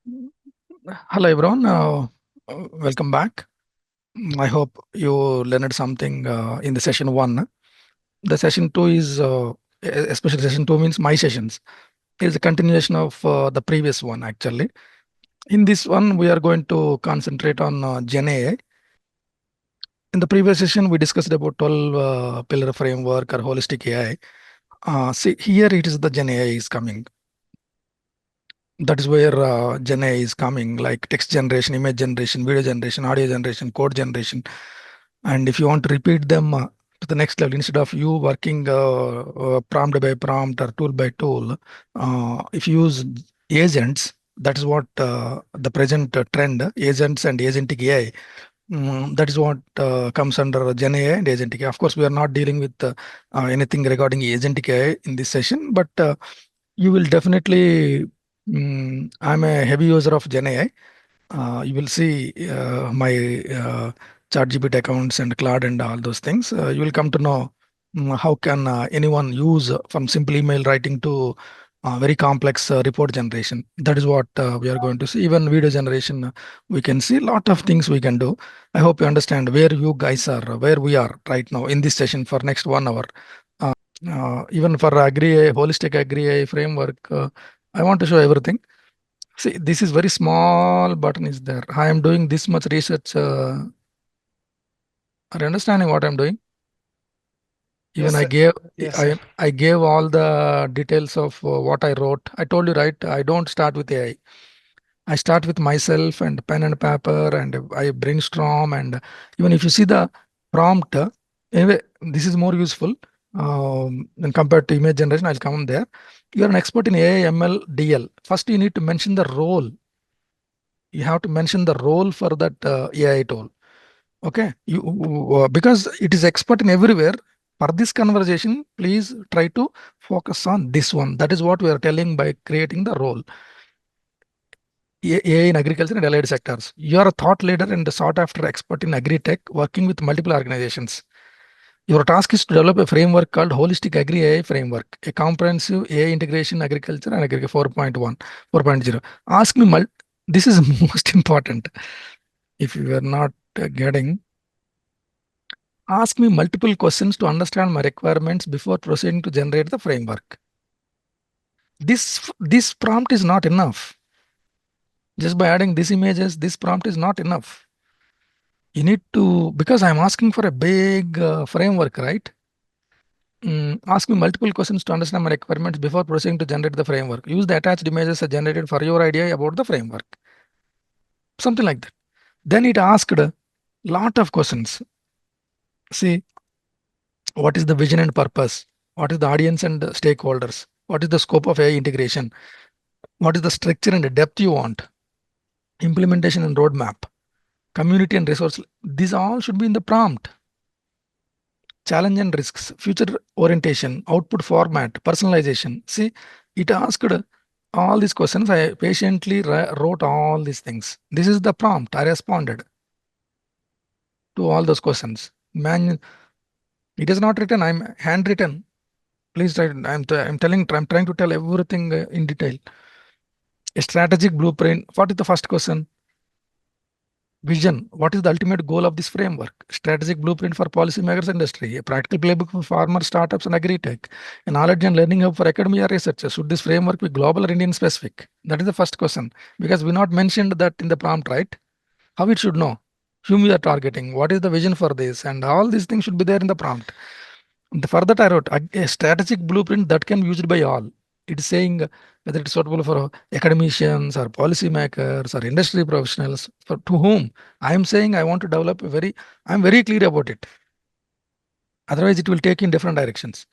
Hello everyone, welcome back. I hope you learned something in the session one. The session two is, especially session two means my sessions, is a continuation of the previous one actually. In this one, we are going to concentrate on Gen AI. In the previous session, we discussed about 12 pillar framework or holistic AI. See, here it is the Gen AI is coming. That is where Gen AI is coming, like text generation, image generation, video generation, audio generation, code generation. And if you want to repeat them to the next level, instead of you working prompt by prompt or tool by tool, if you use agents, that is what the present trend, agents and agentic AI. That is what comes under Gen AI and agentic AI. Of course, we are not dealing with anything regarding agentic AI in this session, but you will definitely. I'm a heavy user of Gen AI. You will see my ChatGPT accounts and Claude and all those things. You will come to know how can anyone use from simple email writing to very complex report generation. That is what we are going to see. Even video generation, we can see a lot of things we can do. I hope you understand where you guys are, where we are right now in this session for next 1 hour. Even for holistic agri framework, I want to show everything. See, this is very small button is there. I am doing this much research. Are you understanding what I'm doing? Even Yes, I sir. gave Yes, sir. I gave all the details of what I wrote. I told you right. I don't start with AI. I start with myself and pen and paper, and I brainstorm. And even if you see the prompt, anyway, this is more useful when compared to image generation. I'll come there. You are an expert in AI, ML, DL. First, you need to mention the role. You have to mention the role for that AI tool. Okay, you because it is expert in everywhere. For this conversation, please try to focus on this one. That is what we are telling by creating the role. AI in agriculture and allied sectors. You are a thought leader and a sought after expert in agri-tech working with multiple organizations. Your task is to develop a framework called Holistic Agri AI Framework, a comprehensive AI integration in agriculture and agriculture 4.1, 4.0. Ask me, this is most important. If you are not getting, ask me multiple questions to understand my requirements before proceeding to generate the framework. This prompt is not enough. Just by adding these images, this prompt is not enough. You need to, because I'm asking for a big framework, right? Ask me multiple questions to understand my requirements before proceeding to generate the framework. Use the attached images as generated for your idea about the framework. Something like that. Then it asked a lot of questions. See, what is the vision and purpose? What is the audience and stakeholders? What is the scope of AI integration? What is the structure and the depth you want? Implementation and roadmap, community and resource. These all should be in the prompt. Challenge and risks, future orientation, output format, personalization. See, it asked all these questions. I patiently wrote all these things. This is the prompt. I responded to all those questions. Man, it is not written. I'm handwritten. Please try. I'm telling. I'm trying to tell everything in detail. A strategic blueprint. What is the first question? Vision. What is the ultimate goal of this framework? Strategic blueprint for policymakers industry. A practical playbook for farmer startups and agri-tech. A knowledge and learning hub for academia researchers. Should this framework be global or Indian specific? That is the first question. Because we not mentioned that in the prompt, right? How it should know? Whom we are targeting? What is the vision for this? And all these things should be there in the prompt. For that, I wrote a strategic blueprint that can be used by all. It is saying whether it's suitable for academicians or policymakers or industry professionals, for to whom I am saying I want to develop I'm very clear about it. Otherwise, it will take in different directions.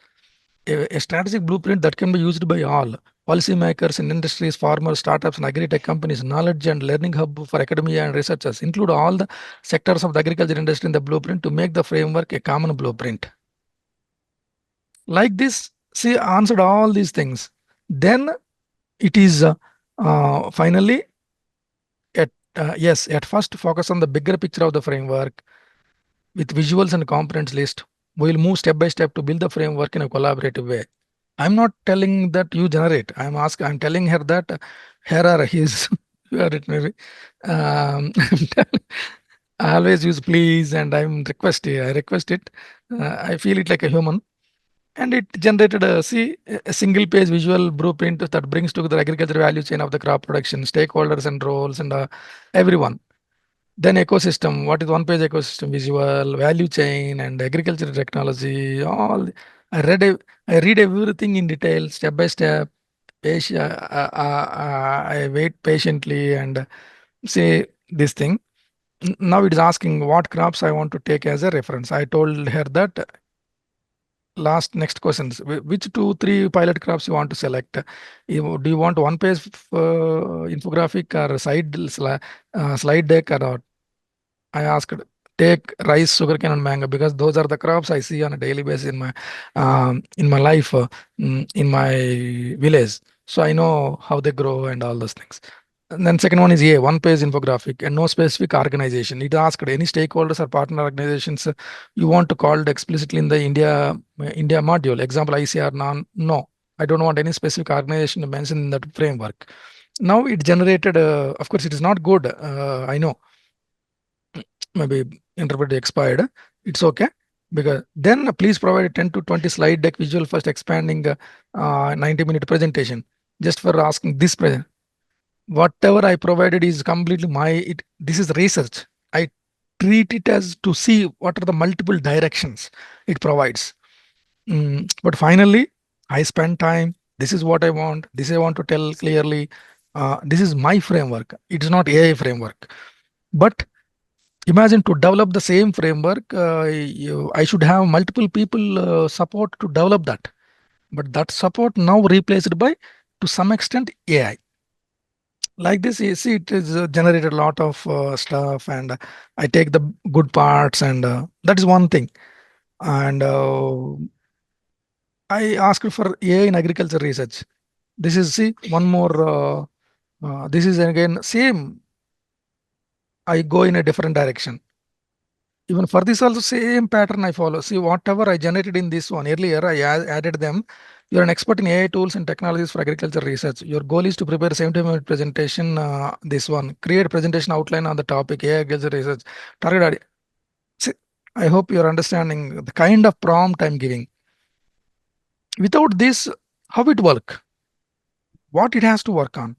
A strategic blueprint that can be used by all policymakers in industries, farmers, startups, and agri-tech companies, knowledge and learning hub for academia and researchers, include all the sectors of the agriculture industry in the blueprint to make the framework a common blueprint. Like this, she answered all these things. Then it is finally at first focus on the bigger picture of the framework with visuals and components list. We will move step by step to build the framework in a collaborative way. I'm not telling that you generate. I'm telling her that here are his You have written maybe. Um, I always use please and I'm request. I request it. I feel it like a human. And it generated a single page visual blueprint that brings together agriculture value chain of the crop production, stakeholders and roles and everyone. Then ecosystem, what is one page ecosystem visual, value chain and agriculture technology, all. I read, I read everything in detail, step by step. I wait patiently and say this thing. Now it is asking what crops I want to take as a reference. I told her that last next questions. Which two, three pilot crops you want to select? Do you want one page infographic or slide deck or not? I asked, take rice, sugarcane, and mango because those are the crops I see on a daily basis in my life, in my village. So I know how they grow and all those things. And then second one is one page infographic and no specific organization. It asked any stakeholders or partner organizations you want to call it explicitly in the India module. Example ICR non no. I don't want any specific organization to mention in that framework. Now it generated. Of course, it is not good. I know maybe interpret expired. It's okay because then please provide a 10 to 20 slide deck visual first expanding 90-minute presentation just for asking this present. Whatever I provided is completely this is research. I treat it as to see what are the multiple directions it provides. But finally, I spend time. This is what I want. This I want to tell clearly. This is my framework. It's not AI framework. But imagine to develop the same framework, I should have multiple people support to develop that. But that support now replaced by, to some extent, AI. Like this, you see, it is generated a lot of stuff, and I take the good parts, and that is one thing. And I asked for AI in agriculture research. This is see one more. This is again same. I go in a different direction. Even for this also same pattern I follow. See, whatever I generated in this one earlier, I added them. You're an expert in AI tools and technologies for agriculture research. Your goal is to prepare a 70-minute presentation. This one, create presentation outline on the topic AI agriculture research. Target audience. See, I hope you're understanding the kind of prompt I'm giving. Without this, how it work? What it has to work on?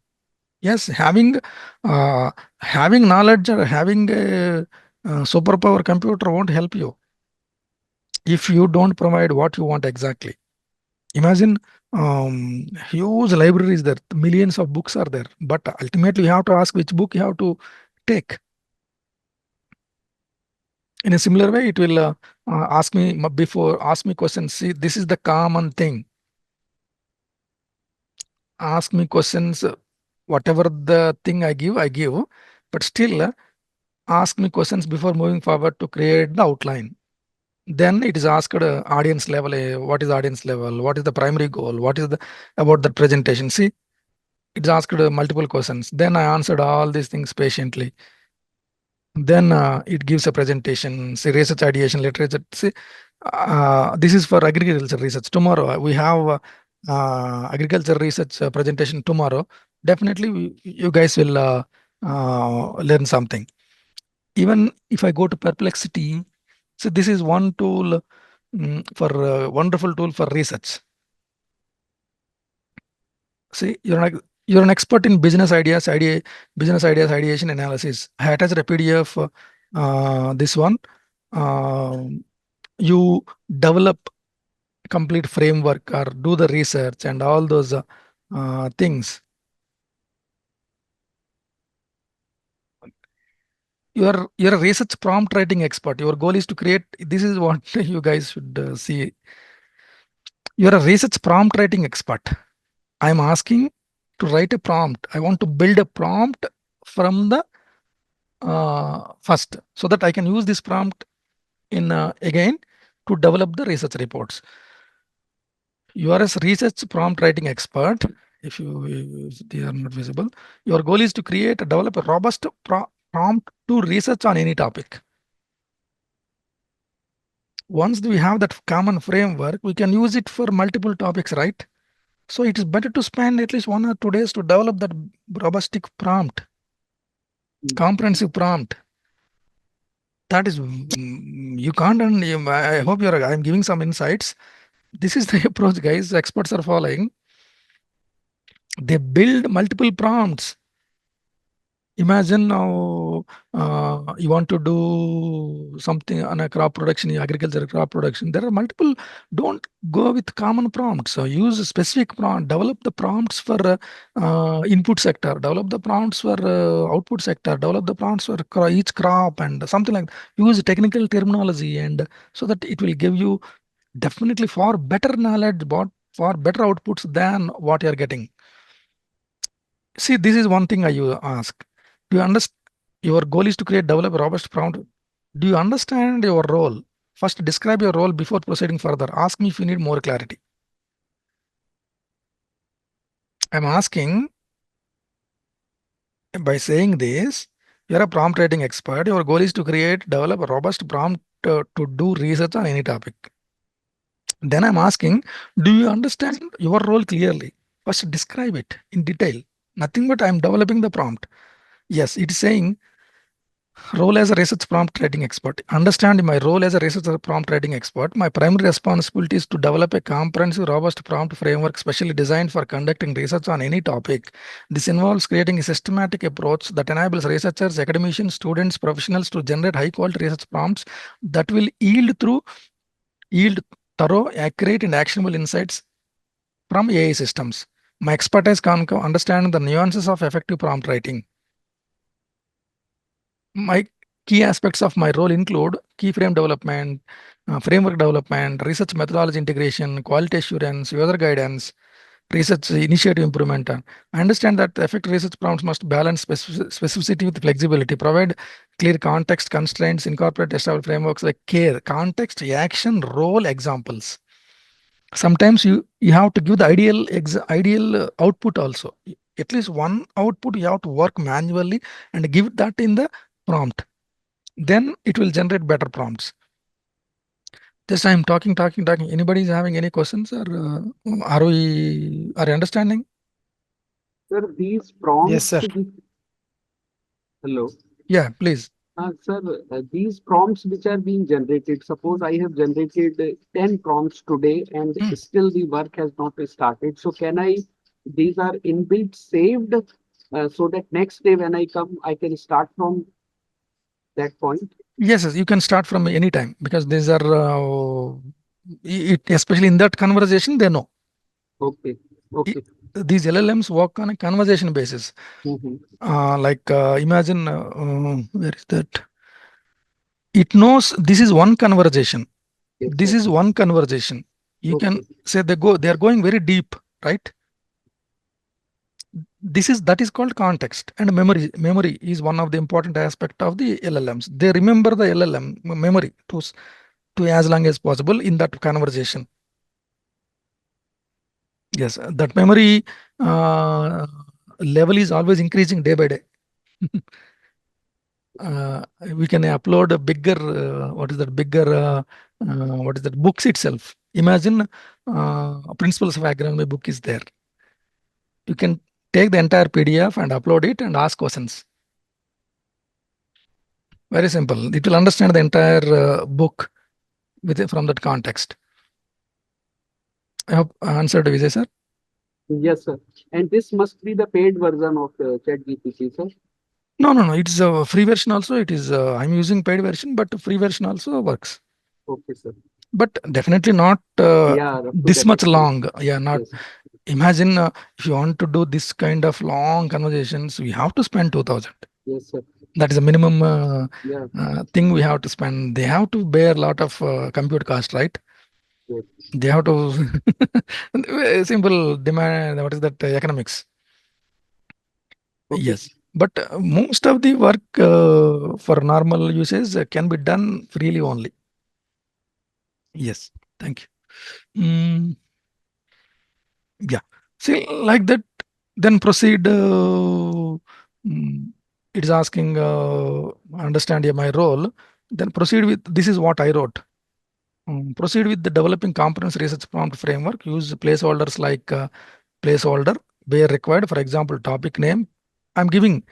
Yes, having knowledge or having a superpower computer won't help you if you don't provide what you want exactly. Imagine huge libraries there, millions of books are there, but ultimately you have to ask which book you have to take. In a similar way, it will ask me questions. See, this is the common thing. Ask me questions, whatever the thing I give, but still ask me questions before moving forward to create the outline. Then it is asked audience level. What is audience level? What is the primary goal? What is the about the presentation? See, it's asked multiple questions. Then I answered all these things patiently. Then it gives a presentation, say research ideation, literature. See, this is for agriculture research. Tomorrow we have agriculture research presentation tomorrow. Definitely, you guys will learn something. Even if I go to Perplexity, so this is one tool for wonderful tool for research. See, you're an expert in business ideas, ideation analysis. I attached a PDF. This one, you develop complete framework or do the research and all those things. You're a research prompt writing expert. Your goal is to create. This is what you guys should see. You're a research prompt writing expert. I'm asking to write a prompt. I want to build a prompt from the first so that I can use this prompt in again to develop the research reports. You are a research prompt writing expert. If they are not visible, your goal is to develop a robust prompt to research on any topic. Once we have that common framework, we can use it for multiple topics, right? So it is better to spend at least 1 or 2 days to develop that robust prompt. Comprehensive prompt. That is, you can't, and I hope I'm giving some insights. This is the approach, guys, experts are following. They build multiple prompts. Imagine now you want to do something on a crop production, agriculture crop production. There are multiple. Don't go with common prompts. So use a specific prompt. Develop the prompts for input sector. Develop the prompts for output sector. Develop the prompts for each crop and something like that. Use technical terminology, and so that it will give you definitely far better knowledge, but far better outputs than what you're getting. See, this is one thing I ask. Do you understand? Your goal is to create, develop a robust prompt. Do you understand your role? First, describe your role before proceeding further. Ask me if you need more clarity. I'm asking by saying this, you're a prompt writing expert. Your goal is to create, develop a robust prompt to do research on any topic. Then I'm asking, do you understand your role clearly? First, describe it in detail. Nothing but I'm developing the prompt. Yes, it's saying role as a research prompt writing expert. Understand my role as a research prompt writing expert. My primary responsibility is to develop a comprehensive, robust prompt framework specially designed for conducting research on any topic. This involves creating a systematic approach that enables researchers, academicians, students, professionals to generate high quality research prompts that will yield thorough, accurate, and actionable insights from AI systems. My expertise can understand the nuances of effective prompt writing. My key aspects of my role include keyframe development, framework development, research methodology integration, quality assurance, user guidance, research initiative improvement. I understand that effective research prompts must balance specificity with flexibility, provide clear context constraints, incorporate established frameworks like care, context, action, role examples. Sometimes you have to give the ideal output also. At least one output you have to work manually and give that in the prompt. Then it will generate better prompts. Just I'm talking. Anybody is having any questions, or are you understanding? Sir, these Yes, prompts, sir. hello. Yeah, please. Sir, these prompts which are being generated, suppose I have generated 10 prompts today and Hmm. still the work has not started. So can I, these are inbuilt saved so that next day when I come, I can start from that point? Yes, you can start from any time because these are especially in that conversation they know. Okay, I- okay. these LLMs work on a conversation basis. Mhm. Imagine where is that? It knows this is one conversation. Yes, This sir. is one conversation. You can Okay, say they are going very deep, right? That is called context and memory is one of the important aspect of the LLMs. They remember the LLM memory to as long as possible in that conversation. Yes, that memory uh, level is always increasing day by day. We can upload a bigger what is that bigger what is that books itself. Imagine principles of agronomy book is there. You can take the entire PDF and upload it and ask questions. Very simple. It will understand the entire book from that context. I hope I answered, Vijay sir. yes, sir. And this must be the paid version of ChatGPT, sir. No. It's a free version also. It is. I'm using paid version, but free version also works. Okay, sir. But definitely not Yeah, up to this that much extent. long. Yeah, not. Yes, Imagine if you want to do this kind of long conversations, we have to spend 2,000. yes, sir. That is the minimum Yeah, thing we have to spend. They have to bear a lot of compute cost, right? yes. They have to simple demand. What is that economics? Okay. Yes, but most of the work for normal usage can be done freely only. Yes, thank you. Yeah, see, like that, then proceed. Mm, it is asking, understand my role. Then proceed with this is what I wrote. Proceed with the developing components research prompt framework. Use placeholders like placeholder where required. For example, topic name. I'm giving.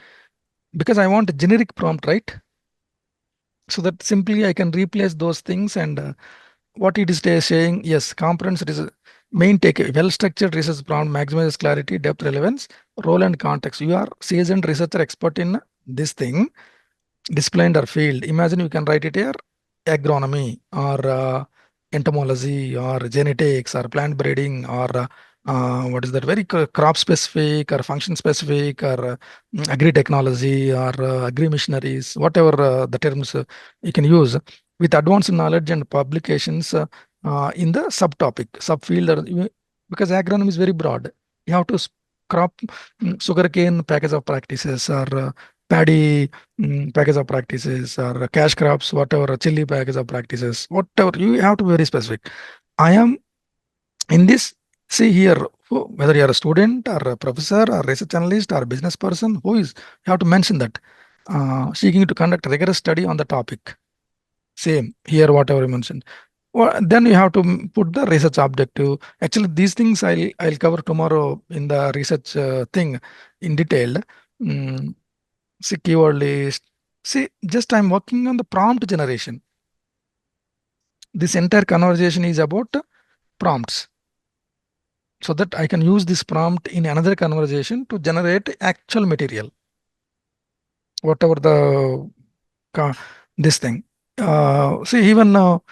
because I want a generic prompt, right? So that simply I can replace those things and what it is saying, yes, comprehensive research, main take, well-structured research prompt maximizes clarity, depth, relevance, role and context. You are seasoned researcher expert in this thing, disciplined or field. Imagine you can write it here, agronomy or entomology or genetics or plant breeding or what is that, very crop specific or function specific or agri technology or agri missionaries, whatever the terms you can use with advanced knowledge and publications in the subtopic, subfield, or because agronomy is very broad. You have to crop sugarcane package of practices or paddy package of practices or cash crops, whatever, chili package of practices, whatever, you have to be very specific. I am in this, see here, whether you are a student or a professor or research analyst or business person, who is, you have to mention that seeking to conduct rigorous study on the topic. Same here, whatever you mentioned. Well, then you have to put the research objective. Actually, these things I'll cover tomorrow in the research thing in detail. Mm, See keyword list. See, just I'm working on the prompt generation. This entire conversation is about prompts, so that I can use this prompt in another conversation to generate actual material, whatever the this thing. See, even now,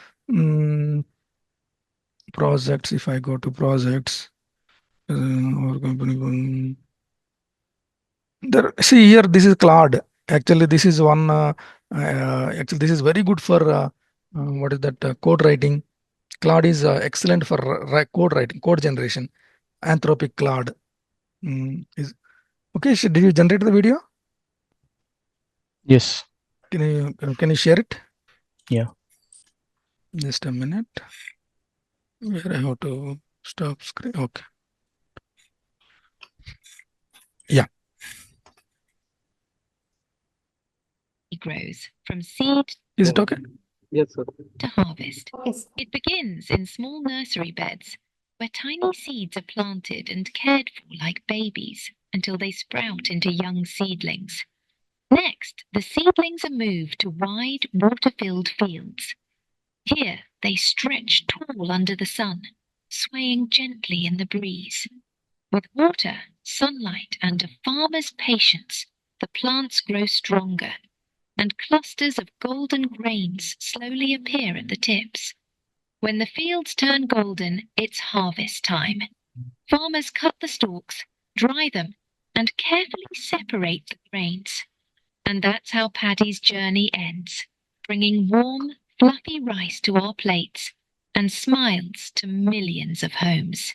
projects. If I go to projects, or company, there. See here, this is Claude. Actually, this is one. Actually, this is very good for what is that, code writing. Claude is excellent for code writing, code generation. Anthropic Claude is okay. Did you generate the video? Yes. Can you share it? Yeah. Just a minute. Where I have to stop screen? Okay. Yeah. Grows from seed Is it okay? Yes, sir. to harvest. It begins in small nursery beds where tiny seeds are planted and cared for like babies until they sprout into young seedlings. Next, the seedlings are moved to wide, water-filled fields. Here, they stretch tall under the sun, swaying gently in the breeze. With water, sunlight, and a farmer's patience, the plants grow stronger, and clusters of golden grains slowly appear at the tips. When the fields turn golden, it's harvest time. Farmers cut the stalks, dry them, and carefully separate the grains. And that's how Paddy's journey ends, bringing warm, fluffy rice to our plates and smiles to millions of homes.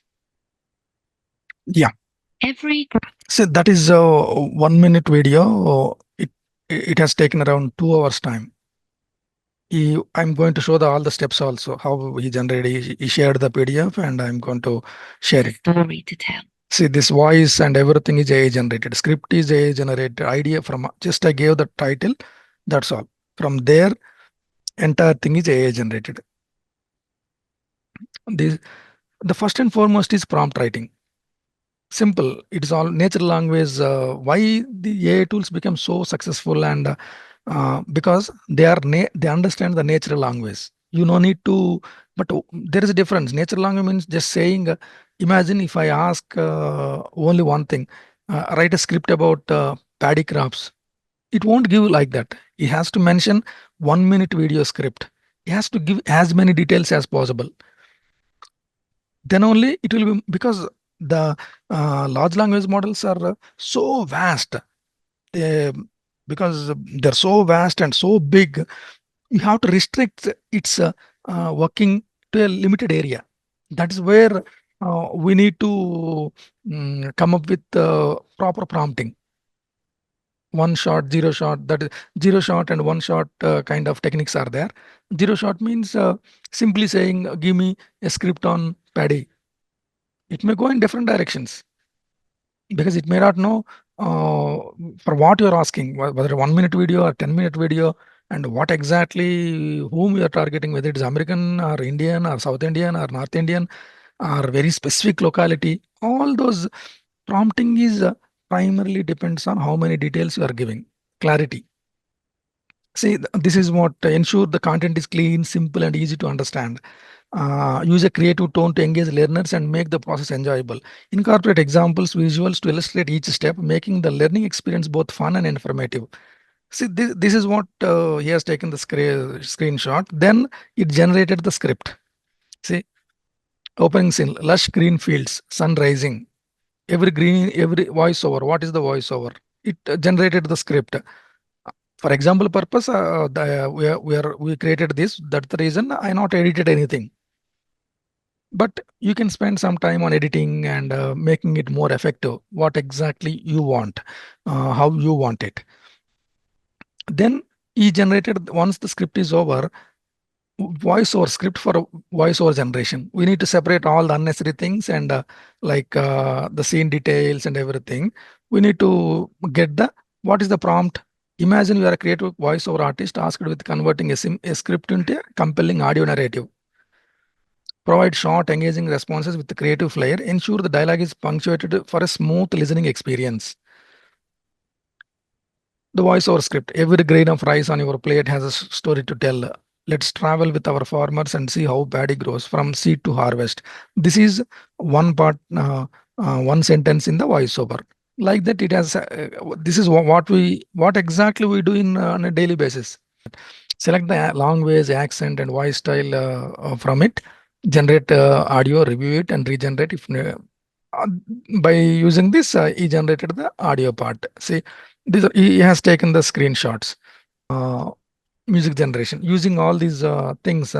Yeah. Every So that is a 1 minute video. It has taken around 2 hours time. I'm going to show all the steps also, how he generated. He shared the PDF, and I'm going to share it. story to tell. See, this voice and everything is AI generated. Script is AI generated. Idea from just I gave the title. That's all. From there, entire thing is AI generated. This, the first and foremost is prompt writing. Simple. It is all natural language. Why the AI tools become so successful, and because they understand the natural language. You no need to, but there is a difference. Natural language means just saying. Imagine if I ask only one thing, write a script about paddy crops. It won't give like that. It has to mention 1 minute video script. It has to give as many details as possible. Then only it will be, because the large language models are so vast. They, because they're so vast and so big, you have to restrict its working to a limited area. That is where we need to come up with proper prompting. One shot, zero shot. That is zero shot and one shot kind of techniques are there. Zero shot means simply saying, "Give me a script on paddy." It may go in different directions because it may not know for what you're asking, whether 1 minute video or 10 minute video, and what exactly whom you are targeting, whether it's American or Indian or South Indian or North Indian or very specific locality. All those prompting is primarily depends on how many details you are giving. clarity. See, this is what ensure the content is clean, simple, and easy to understand. Use a creative tone to engage learners and make the process enjoyable. Incorporate examples, visuals to illustrate each step, making the learning experience both fun and informative. See, this is what he has taken the screenshot. Then it generated the script. See, opening scene, lush green fields, sun rising, every voiceover. What is the voiceover? It generated the script. For example purpose, we created this. That's the reason I not edited anything. But you can spend some time on editing and making it more effective. What exactly you want, how you want it. Then he generated, once the script is over, voiceover script for voiceover generation. We need to separate all the unnecessary things and the scene details and everything. We need to get what is the prompt. Imagine you are a creative voiceover artist tasked with converting a script into a compelling audio narrative. Provide short, engaging responses with the creative flair. Ensure the dialogue is punctuated for a smooth listening experience. The voiceover script. Every grain of rice on your plate has a story to tell. Let's travel with our farmers and see how paddy grows from seed to harvest. This is one part, one sentence in the voiceover. Like that, it has. This is what exactly we do on a daily basis. Select the language, accent, and voice style from it. Generate audio, review it, and regenerate if by using this, he generated the audio part. See, he has taken the screenshots. Music generation using all these things.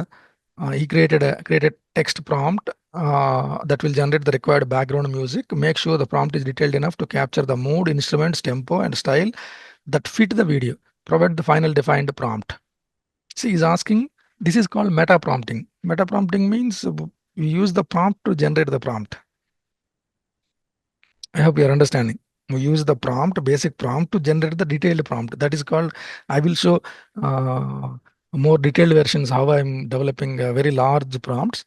He created text prompt that will generate the required background music. Make sure the prompt is detailed enough to capture the mood, instruments, tempo, and style that fit the video. Provide the final defined prompt. See, he's asking. This is called meta prompting. Meta prompting means we use the prompt to generate the prompt. I hope you are understanding. We use the prompt, basic prompt, to generate the detailed prompt. That is called, I will show more detailed versions how I'm developing very large prompts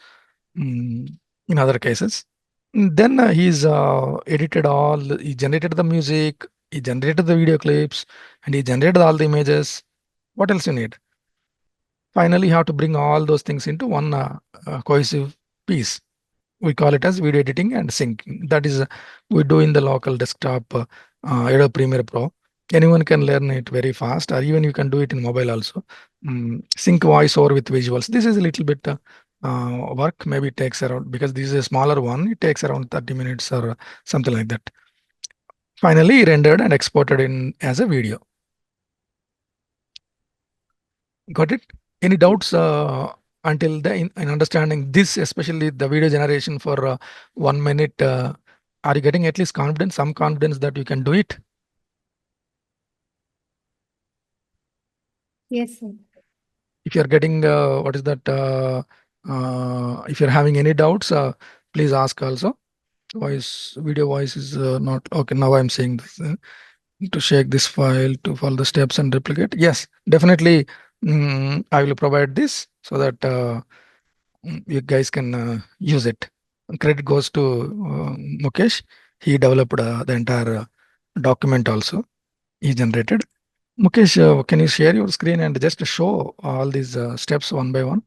in other cases. Then he's edited he generated the music, he generated the video clips, and he generated all the images. What else you need? Finally, you have to bring all those things into one cohesive piece. We call it as video editing and syncing. That is, we do in the local desktop Adobe Premiere Pro. Anyone can learn it very fast, or even you can do it in mobile also. Sync voiceover with visuals. This is a little bit work. Maybe it takes around, because this is a smaller one, it takes around 30 minutes or something like that. Finally, rendered and exported in as a video. Got it? Any doubts until in understanding this, especially the video generation for 1 minute? Are you getting at least confidence, some confidence that you can do it? Yes, sir. If you're getting, what is that? If you're having any doubts, please ask also. Video voice is not okay. Now I'm saying this. To shake this file, to follow the steps and replicate. Yes, definitely. I will provide this so that you guys can use it. Credit goes to Mukesh. He developed the entire document also. He generated. Mukesh, can you share your screen and just show all these steps one by one?